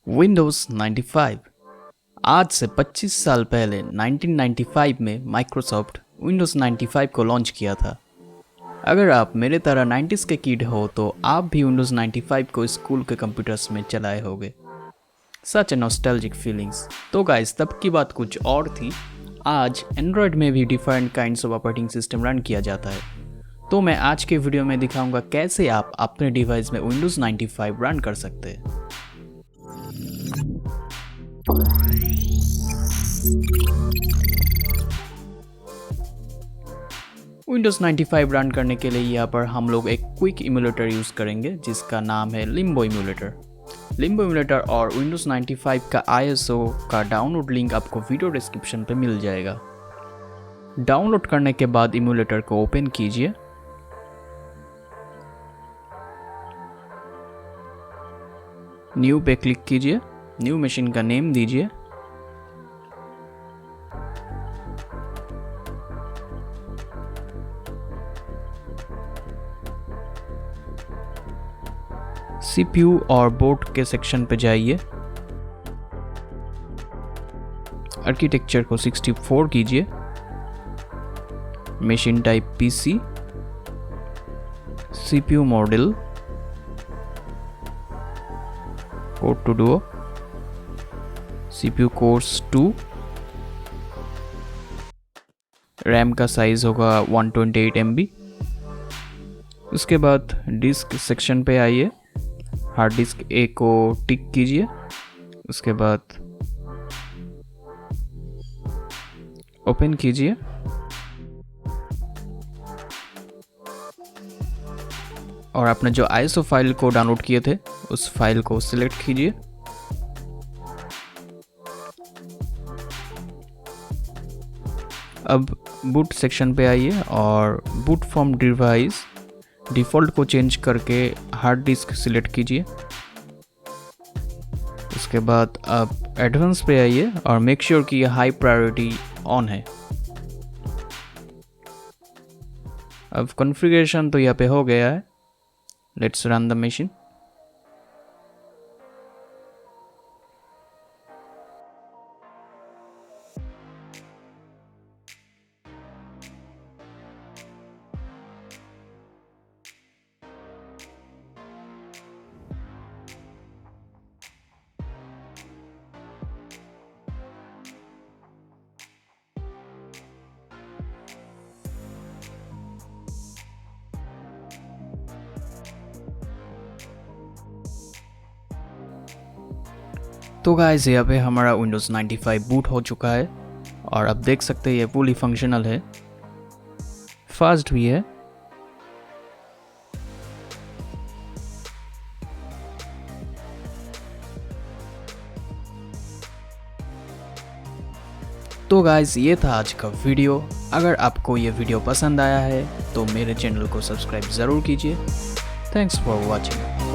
Windows 95। आज से 25 साल पहले 1995 में माइक्रोसॉफ्ट विंडोज़ 95 को लॉन्च किया था। अगर आप मेरे तरह 90s के किड हो तो आप भी विंडोज़ 95 को स्कूल के कंप्यूटर्स में चलाए होंगे। सच ए नॉस्टैल्जिक फीलिंग्स। तो गाइस, तब की बात कुछ और थी। आज एंड्रॉयड में भी different kinds of operating system run किया जाता है। तो मैं आज के वीडियो में दिखाऊंगा कैसे आप अपने डिवाइस में विंडोज़ 95 रन कर सकते हैं। विंडोज़ 95 रन करने के लिए यहाँ पर हम लोग एक क्विक इमुलेटर यूज़ करेंगे जिसका नाम है लिम्बो इमुलेटर। लिम्बो इमुलेटर और विंडोज़ 95 का ISO का डाउनलोड लिंक आपको वीडियो डिस्क्रिप्शन पे मिल जाएगा। डाउनलोड करने के बाद इमुलेटर को ओपन कीजिए। न्यू पे क्लिक कीजिए। न्यू मशीन का नेम दीजिए। CPU और बोर्ड के सेक्शन पे जाइए। आर्किटेक्चर को 64 कीजिए। Machine type PC, CPU model Core two Duo, CPU cores 2, RAM का साइज होगा 128 MB। उसके बाद डिस्क सेक्शन पे आइए। हार्ड डिस्क A को टिक कीजिए। उसके बाद ओपन कीजिए। और आपने जो ISO फाइल को डाउनलोड किए थे उस फाइल को सिलेक्ट कीजिए। अब बूट सेक्शन पे आइए और बूट फ्रॉम डिवाइस डिफ़ॉल्ट को चेंज करके हार्ड डिस्क सिलेक्ट कीजिए। उसके बाद आप एडवांस पे आइए और मेक श्योर कि हाई प्रायोरिटी ऑन है। अब कॉन्फ़िगरेशन तो यहाँ पे हो गया है। Let's run the machine. तो गाइस, यहाँ पे हमारा विंडोज़ 95 बूट हो चुका है और अब देख सकते हैं ये फुली फंक्शनल है, फास्ट भी है। तो गाइस, ये था आज का वीडियो। अगर आपको ये वीडियो पसंद आया है तो मेरे चैनल को सब्सक्राइब ज़रूर कीजिए। Thanks for watching.